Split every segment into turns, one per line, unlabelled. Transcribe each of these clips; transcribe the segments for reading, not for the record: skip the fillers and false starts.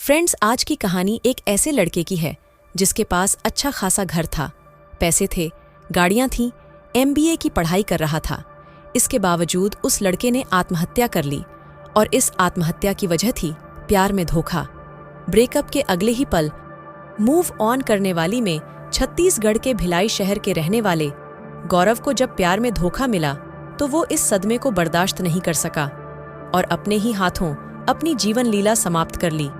Friends, आज की कहानी एक ऐसे लड़के की है जिसके पास अच्छा खासा घर था, पैसे थे, गाड़ियां थीं, MBA की पढ़ाई कर रहा था। इसके बावजूद उस लड़के ने आत्महत्या कर ली और इस आत्महत्या की वजह थी प्यार में धोखा। ब्रेकअप के अगले ही पल मूव ऑन करने वाली में छत्तीसगढ़ के भिलाई शहर के रहने वाले गौरव को जब प्यार में धोखा मिला तो वो इस सदमे को बर्दाश्त नहीं कर सका और अपने ही हाथों अपनी जीवन लीला समाप्त कर ली।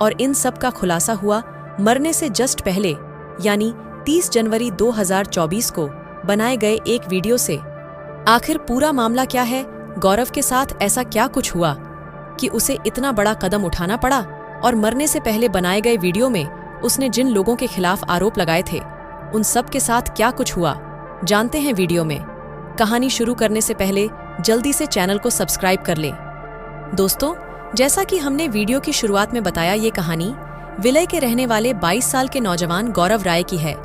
और इन सब का खुलासा हुआ मरने से जस्ट पहले यानी 30 जनवरी 2024 को बनाए गए एक वीडियो से। आखिर पूरा मामला क्या है, गौरव के साथ ऐसा क्या कुछ हुआ कि उसे इतना बड़ा कदम उठाना पड़ा, और मरने से पहले बनाए गए वीडियो में उसने जिन लोगों के खिलाफ आरोप लगाए थे उन सब के साथ क्या कुछ हुआ, जानते हैं वीडियो में। कहानी शुरू करने से पहले जल्दी से चैनल को सब्सक्राइब कर लें। दोस्तों, जैसा कि हमने वीडियो की शुरुआत में बताया, ये कहानी विलय के रहने वाले 22 साल के नौजवान गौरव राय की है।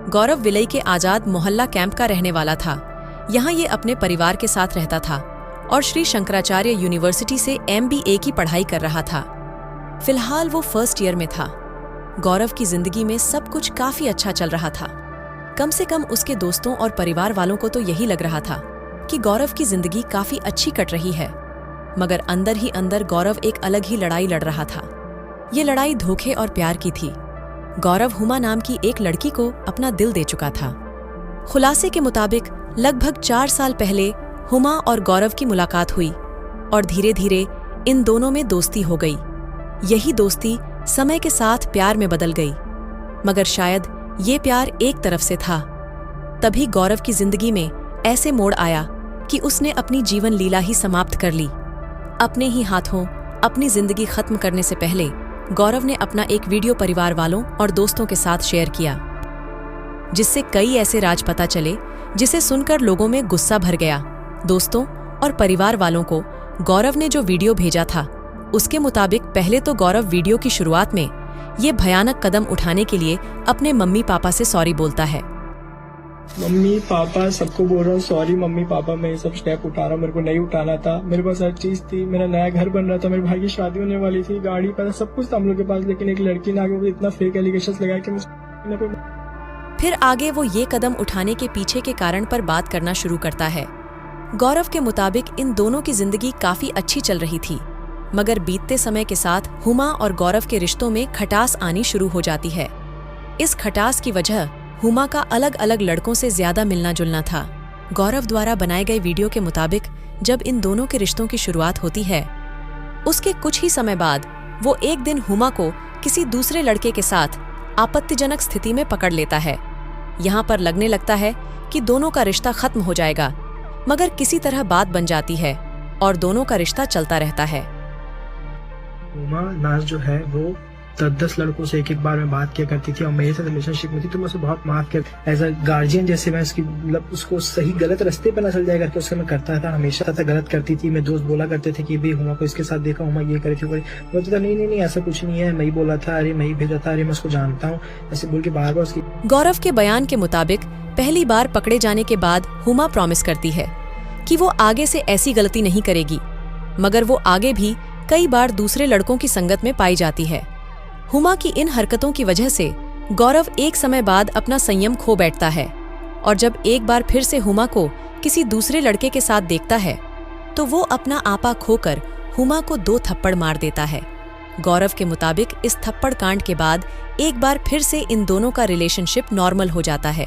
गौरव विलय के आजाद मोहल्ला कैंप का रहने वाला था। यहाँ ये अपने परिवार के साथ रहता था और श्री शंकराचार्य यूनिवर्सिटी से MBA की पढ़ाई कर रहा था। फिलहाल वो फर्स्ट ईयर में था। गौरव की जिंदगी में सब कुछ काफी अच्छा चल रहा था। कम से कम उसके दोस्तों और परिवार वालों को तो यही लग रहा था कि गौरव की जिंदगी काफी अच्छी कट रही है। मगर अंदर ही अंदर गौरव एक अलग ही लड़ाई लड़ रहा था। ये लड़ाई धोखे और प्यार की थी। गौरव हुमा नाम की एक लड़की को अपना दिल दे चुका था। खुलासे के मुताबिक लगभग 4 साल पहले हुमा और गौरव की मुलाकात हुई और धीरे धीरे इन दोनों में दोस्ती हो गई। यही दोस्ती समय के साथ प्यार में बदल गई, मगर शायद ये प्यार एक तरफ से था। तभी गौरव की जिंदगी में ऐसे मोड़ आया कि उसने अपनी जीवन लीला ही समाप्त कर ली। अपने ही हाथों अपनी जिंदगी खत्म करने से पहले गौरव ने अपना एक वीडियो परिवार वालों और दोस्तों के साथ शेयर किया, जिससे कई ऐसे राज पता चले जिसे सुनकर लोगों में गुस्सा भर गया। दोस्तों और परिवार वालों को गौरव ने जो वीडियो भेजा था उसके मुताबिक पहले तो गौरव वीडियो की शुरुआत में ये भयानक कदम उठाने के लिए अपने मम्मी पापा से सॉरी बोलता है।
मम्मी पापा सबको बोल रहा हूँ सॉरी मम्मी पापा, मैं ये सब स्टेप उठा रहा हूँ, मेरे को नहीं उठाना था। मेरे पास हर चीज थी, मेरा नया घर बन रहा था, मेरे भाई की शादी होने वाली थी, गाड़ी पैसा सब कुछ था हम लोग के पास, लेकिन एक लड़की ने आगे मुझे इतना फेक एलिगेशंस लगाया कि मुझे।
फिर आगे वो ये कदम उठाने के पीछे के कारण पर बात करना शुरू करता है। गौरव के मुताबिक इन दोनों की जिंदगी काफी अच्छी चल रही थी, मगर बीतते समय के साथ हुमा और गौरव के रिश्तों में खटास आनी शुरू हो जाती है। इस खटास की वजह हुमा का अलग अलग लड़कों से ज्यादा मिलना जुलना था। गौरव द्वारा बनाए गए वीडियो के मुताबिक जब इन दोनों के रिश्तों की शुरुआत होती है, उसके कुछ ही समय बाद वो एक दिन हुमा को किसी दूसरे लड़के के साथ आपत्तिजनक स्थिति में पकड़ लेता है। यहाँ पर लगने लगता है कि दोनों का रिश्ता खत्म हो जाएगा, मगर किसी तरह बात बन जाती है और दोनों का रिश्ता चलता रहता है।
हुमा नाज जो है वो 10 लड़कों से एक बार में बात किया करती थी और मेरे साथ रिलेशनशिप में थी, तो मैं उसे बहुत माफ कर एज अ गार्जियन जैसे मैं उसकी मतलब उसको सही गलत रास्ते पर न चल जाए करके उसका मैं करता था। हमेशा था गलत करती थी। मैं दोस्त बोला करते थे कि भाई हुमा को इसके साथ देखा, हुमा ये करी थी, बोलता था नहीं ऐसा कुछ नहीं है, मैं ही बोला था, अरे मैं ही भेजा था, अरे मैं उसको जानता हूँ, ऐसे बोल के बार बार उसकी।
गौरव के बयान के मुताबिक पहली बार पकड़े जाने के बाद हुमा प्रॉमिस करती है कि वो आगे से ऐसी गलती नहीं करेगी, मगर वो आगे भी कई बार दूसरे लड़कों की संगत में पाई जाती है। हुमा की इन हरकतों की वजह से गौरव एक समय बाद अपना संयम खो बैठता है और जब एक बार फिर से हुमा को किसी दूसरे लड़के के साथ देखता है तो वो अपना आपा खोकर हुमा को 2 थप्पड़ मार देता है। गौरव के मुताबिक इस थप्पड़ कांड के बाद एक बार फिर से इन दोनों का रिलेशनशिप नॉर्मल हो जाता है।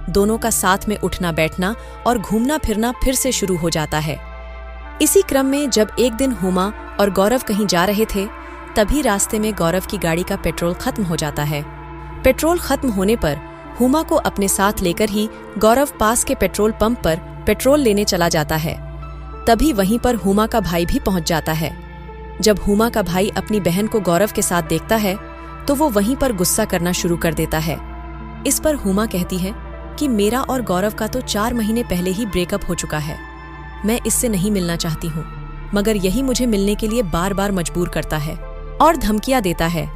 दोनों का साथ में उठना बैठना और घूमना फिरना फिर से शुरू हो जाता है। इसी क्रम में जब एक दिन हुमा और गौरव कहीं जा रहे थे, तभी रास्ते में गौरव की गाड़ी का पेट्रोल खत्म हो जाता है। पेट्रोल खत्म होने पर हुमा को अपने साथ लेकर ही गौरव पास के पेट्रोल पंप पर पेट्रोल लेने चला जाता है। तभी वहीं पर हुमा का भाई भी पहुंच जाता है। जब हुमा का भाई अपनी बहन को गौरव के साथ देखता है तो वो वहीं पर गुस्सा करना शुरू कर देता है। इस पर हुमा कहती है कि मेरा और गौरव का तो 4 महीने पहले ही ब्रेकअप हो चुका है, मैं इससे नहीं मिलना चाहती हूँ, मगर यही मुझे मिलने के लिए बार बार मजबूर करता है और धमकियां देता है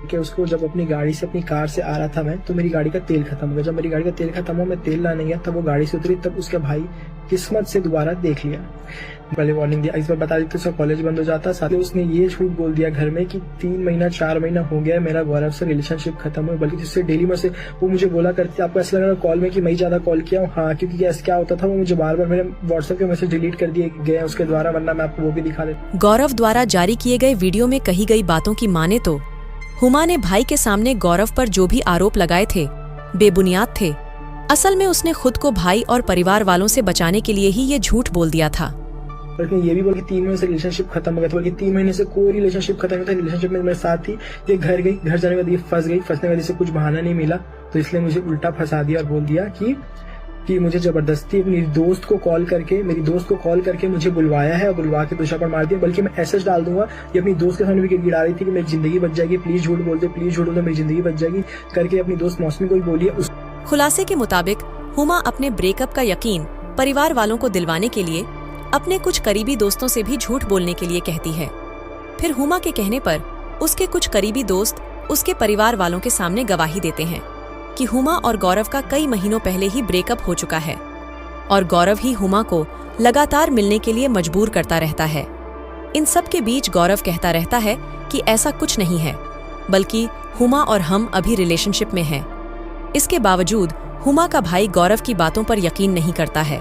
कि उसको जब अपनी गाड़ी से अपनी कार से आ रहा था मैं, तो मेरी गाड़ी का तेल खत्म हो गया। जब मेरी गाड़ी का तेल खत्म हो, मैं तेल लाने गया, तब वो गाड़ी से उतरी, तब उसका भाई किस्मत से दोबारा देख लिया। पहले वार्निंग दिया, इस बार बता देते उसका कॉलेज बंद हो जाता। साथ ही उसने ये झूठ बोल दिया घर में कि 3 महीना 4 महीना हो गया मेरा गौरव से रिलेशनशिप खत्म हुआ, बल्कि जिससे डेली में से वो मुझे बोला करती, आपको ऐसा लग रहा कॉल में कि मैं ज्यादा कॉल किया हूँ? हाँ, क्योंकि क्या होता था, वो मुझे बार बार मेरे व्हाट्सएप के मैसेज डिलीट कर दिए गए उसके द्वारा, वरना मैं आपको वो भी दिखा देता।
गौरव द्वारा जारी किए गए वीडियो में कही गई बातों की माने तो हुमा ने भाई के सामने गौरव पर जो भी आरोप लगाए थे बेबुनियाद थे। असल में उसने खुद को भाई और परिवार वालों से बचाने के लिए ही ये झूठ बोल दिया था।
बल्कि ये भी बोल कि 3 महीने से रिलेशनशिप खत्म हो गया था, बल्कि 3 महीने से कोई रिलेशनशिप खत्म नहीं था। रिलेशनशिप में मेरे साथ थी, ये घर गई, घर जाने के बाद ये फंस गई, फंसने की वजह से कुछ बहाना नहीं मिला, तो इसलिए मुझे उल्टा फंसा दिया और बोल दिया कि मुझे जबरदस्ती अपनी दोस्त को कॉल करके मुझे बुलवाया है और बुलवा के दूसरा पर मार दिया। बल्कि मैं ऐसा डाल दूंगा, ये अपनी दोस्त के सामने भी गिड़ा रही थी कि मेरी जिंदगी बच जाएगी, प्लीज झूठ बोल दे, प्लीज झूठ बोल दे, मेरी जिंदगी बच जाएगी करके अपनी दोस्त मौसमी को भी बोली है।
खुलासे के मुताबिक हुमा अपने ब्रेकअप का यकीन परिवार वालों को दिलवाने के लिए अपने कुछ करीबी दोस्तों से भी झूठ बोलने के लिए कहती है। फिर हुमा के कहने पर उसके कुछ करीबी दोस्त उसके परिवार वालों के सामने गवाही देते हैं कि हुमा और गौरव का कई महीनों पहले ही ब्रेकअप हो चुका है और गौरव ही हुमा को लगातार मिलने के लिए मजबूर करता रहता है। इन सब के बीच गौरव कहता रहता है कि ऐसा कुछ नहीं है, बल्कि हुमा और हम अभी रिलेशनशिप में हैं। इसके बावजूद हुमा का भाई गौरव की बातों पर यकीन नहीं करता है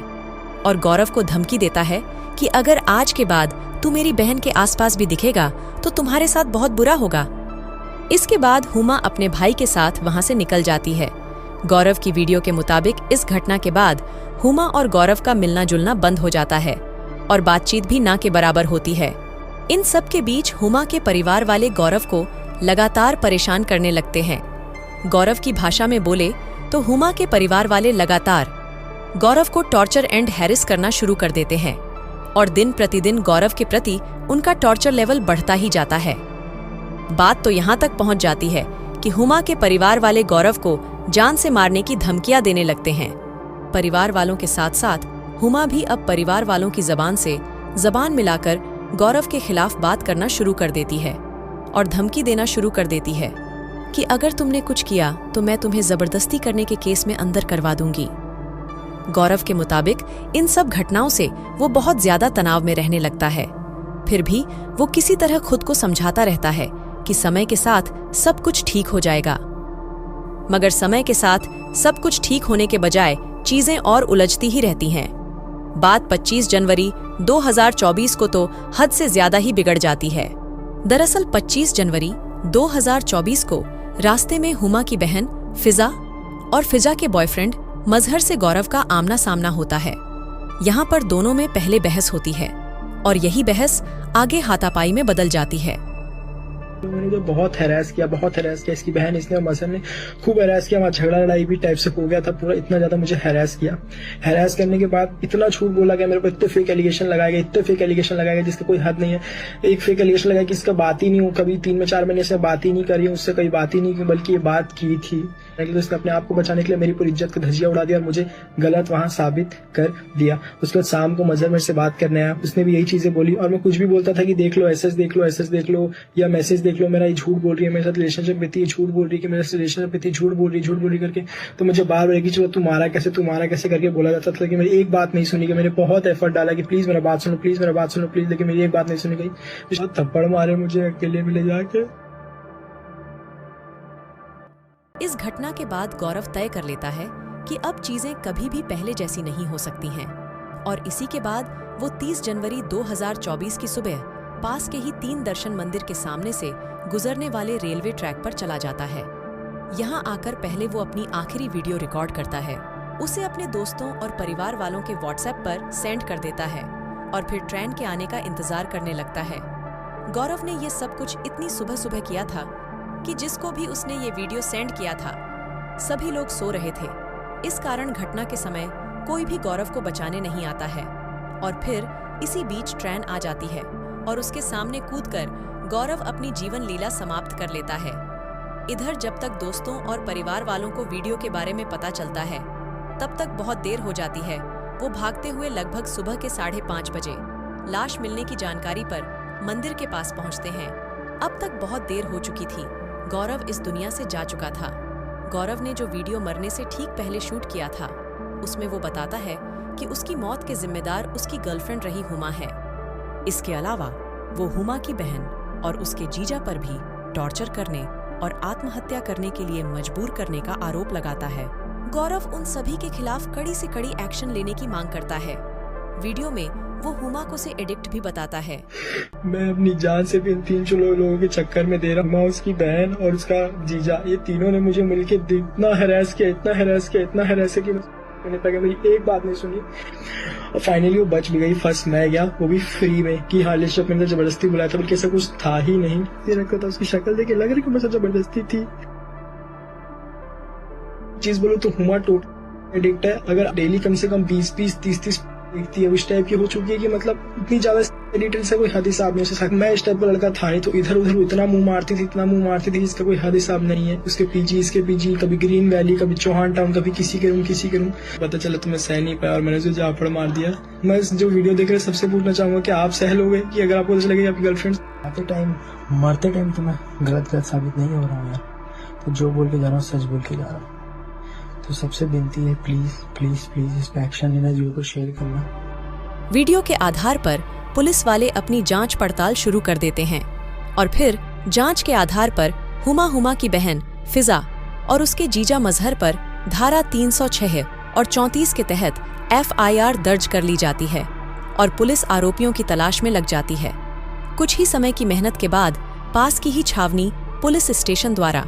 और गौरव को धमकी देता है कि अगर आज के बाद तू मेरी बहन के आसपास भी दिखेगा तो तुम्हारे साथ बहुत बुरा होगा। इसके बाद हुमा अपने भाई के साथ वहां से निकल जाती है। गौरव की वीडियो के मुताबिक इस घटना के बाद हुमा और गौरव का मिलना जुलना बंद हो जाता है और बातचीत भी ना के बराबर होती है। इन सब के बीच हुमा के परिवार वाले गौरव को लगातार परेशान करने लगते हैं। गौरव की भाषा में बोले तो हुमा के परिवार वाले लगातार गौरव को टॉर्चर एंड हैरिस करना शुरू कर देते हैं और दिन प्रतिदिन गौरव के प्रति उनका टॉर्चर लेवल बढ़ता ही जाता है। बात तो यहाँ तक पहुँच जाती है कि हुमा के परिवार वाले गौरव को जान से मारने की धमकियां देने लगते हैं। परिवार वालों के साथ साथ हुमा भी अब परिवार वालों की जबान से जबान मिलाकर गौरव के खिलाफ बात करना शुरू कर देती है और धमकी देना शुरू कर देती है कि अगर तुमने कुछ किया तो मैं तुम्हें जबरदस्ती करने के केस में अंदर करवा दूंगी। गौरव के मुताबिक इन सब घटनाओं से वो बहुत ज्यादा तनाव में रहने लगता है। फिर भी वो किसी तरह खुद को समझाता रहता है कि समय के साथ सब कुछ ठीक हो जाएगा, मगर समय के साथ सब कुछ ठीक होने के बजाय चीजें और उलझती ही रहती हैं। बात 25 जनवरी 2024 को तो हद से ज्यादा ही बिगड़ जाती है। दरअसल 25 जनवरी 2024 को रास्ते में हुमा की बहन फिजा और फिजा के बॉयफ्रेंड मजहर से गौरव का आमना सामना होता है। यहाँ पर दोनों में पहले बहस होती है और यही बहस आगे हाथापाई में बदल जाती है।
मैंने जो बहुत हैरास किया इसकी बहन, इसने और मजहर ने खूब हैरास किया। वहाँ झगड़ा लड़ाई भी टाइप से हो गया था पूरा, इतना ज्यादा मुझे हैरास किया। हैरास करने के बाद इतना झूठ बोला गया मेरे को, इतने फेक एलिगेशन लगाए गए जिसका कोई हद नहीं है। एक फेक एलिगेशन लगाया कि इसका बात ही नहीं हो, कभी 3 में 4 महीने से बात ही नहीं करी, उससे कभी बात ही नहीं की, बल्कि ये बात की थी। उसने अपने आप को बचाने के लिए मेरी पूरी इज्जत का धज्जिया उड़ा दिया और मुझे गलत वहां साबित कर दिया। उसके बाद शाम को मजहर मेरे से बात करने आया, उसने भी यही चीजें बोली और मैं कुछ भी बोलता था कि देख लो एसएस देख लो या मैसेज देख लो, मेरा ये झूठ बोल रही है, मेरे साथ रिलेशनशिप में थी, झूठ बोल रही है, मेरे साथ रिलेशनशिप में थी, झूठ बोल रही करके। तो मुझे बार बार चलो तू मारा कैसे करके बोला जाता था कि मेरी एक बात नहीं सुनी गई। मैंने बहुत एफर्ट डाला कि प्लीज मेरा बात सुनो, प्लीज, लेकिन मेरी एक बात नहीं सुनी गई। थप्पड़ मारे मुझे अकेले में ले जाके।
इस घटना के बाद गौरव तय कर लेता है कि अब चीजें कभी भी पहले जैसी नहीं हो सकती हैं और इसी के बाद वो 30 जनवरी 2024 की सुबह पास के ही 3 दर्शन मंदिर के सामने से गुजरने वाले रेलवे ट्रैक पर चला जाता है। यहाँ आकर पहले वो अपनी आखिरी वीडियो रिकॉर्ड करता है, उसे अपने दोस्तों और परिवार वालों के व्हाट्सएप पर सेंड कर देता है और फिर ट्रेन के आने का इंतजार करने लगता है। गौरव ने ये सब कुछ इतनी सुबह सुबह किया था कि जिसको भी उसने ये वीडियो सेंड किया था सभी लोग सो रहे थे। इस कारण घटना के समय कोई भी गौरव को बचाने नहीं आता है और फिर इसी बीच ट्रेन आ जाती है और उसके सामने कूदकर गौरव अपनी जीवन लीला समाप्त कर लेता है। इधर जब तक दोस्तों और परिवार वालों को वीडियो के बारे में पता चलता है तब तक बहुत देर हो जाती है। वो भागते हुए लगभग सुबह के 5:30 बजे लाश मिलने की जानकारी पर मंदिर के पास पहुंचते हैं। अब तक बहुत देर हो चुकी थी, गौरव इस दुनिया से जा चुका था। गौरव ने जो वीडियो मरने से ठीक पहले शूट किया था उसमें वो बताता है कि उसकी मौत के जिम्मेदार उसकी गर्लफ्रेंड रही हुमा है। इसके अलावा वो हुमा की बहन और उसके जीजा पर भी टॉर्चर करने और आत्महत्या करने के लिए मजबूर करने का आरोप लगाता है। गौरव उन सभी के खिलाफ कड़ी से कड़ी एक्शन लेने की मांग करता है। वीडियो में वो हुमा को से एडिक्ट भी बताता है।
मैं अपनी जान से भी इन 3 लोगों के चक्कर में दे रहा हूँ। उसकी बहन और उसका जीजा, ये तीनों ने मुझे मिलके इतना हैरेस किया कि मैंने पहले मेरी एक बात नहीं सुनी और फाइनली वो बच भी गई। फर्स्ट मैं गया, वो भी फ्री में, कि हालिशा मैंने जबरदस्ती बुलाया था, बल्कि ऐसा कुछ था ही नहीं। ये रखा था, उसकी शक्ल देख के लग रही कि मुझसे जबरदस्ती थी। चीज बोलो तो हुमा टोटल एडिक्ट है। अगर डेली कम से कम 20 30 देखती है, उस टाइप की हो चुकी है कि मतलब इतनी ज्यादा एडिक्टेड से कोई हद हिसाब नहीं है। मैं इस टाइप का लड़का था नहीं, तो इधर उधर इतना मुंह मारती थी जिसका कोई हद हिसाब नहीं है। उसके पीजी, कभी ग्रीन वैली, कभी चौहान टाउन, कभी किसी के रूम। पता चला तो मैं सह नहीं पाया और मैंने उसे जाफड़ मार दिया। मैं जो वीडियो देख रहे सबसे पूछना चाहूंगा कि आप सह लोगे कि अगर आपको ऐसा लगे आपकी गर्लफ्रेंड मरते टाइम तो मैं गलत साबित नहीं हो रहा हूँ यार। तो जो बोल के जा रहा हूँ सच बोल के जा रहा हूँ। तो सबसे विनती है, प्लीज इस पे एक्शन लेना, वीडियो को शेयर करना।
वीडियो के आधार पर पुलिस वाले अपनी जांच पड़ताल शुरू कर देते हैं और फिर जांच के आधार पर हुमा की बहन फिजा और उसके जीजा मजहर पर धारा 306 और 34 के तहत FIR दर्ज कर ली जाती है और पुलिस आरोपियों की तलाश में लग जाती है। कुछ ही समय की मेहनत के बाद पास की ही छावनी पुलिस स्टेशन द्वारा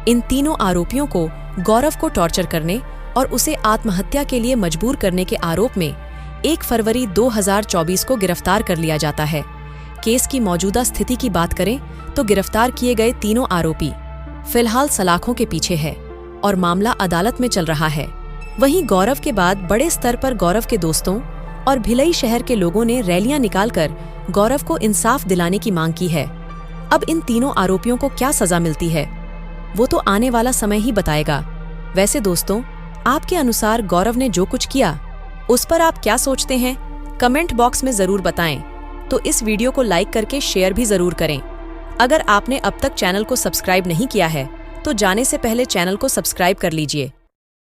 इन तीनों आरोपियों को गौरव को टॉर्चर करने और उसे आत्महत्या के लिए मजबूर करने के आरोप में 1 फरवरी 2024 को गिरफ्तार कर लिया जाता है। केस की मौजूदा स्थिति की बात करें तो भिरफ्तार किए गए तीनों आरोपी फिलहाल सलाखों के पीछे है और मामला अदालत में चल रहा है। वहीं गौरव के बाद बड़े स्तर पर गौरव के दोस्तों और भिलई शहर के लोगों ने रैलियां निकालकर गौरव को इंसाफ दिलाने की मांग की है। अब इन तीनों आरोपियों को क्या सजा मिलती है वो तो आने वाला समय ही बताएगा। वैसे दोस्तों, आपके अनुसार गौरव ने जो कुछ किया उस पर आप क्या सोचते हैं? कमेंट बॉक्स में जरूर बताएं। तो इस वीडियो को लाइक करके शेयर भी जरूर करें। अगर आपने अब तक चैनल को सब्सक्राइब नहीं किया है तो जाने से पहले चैनल को सब्सक्राइब कर लीजिए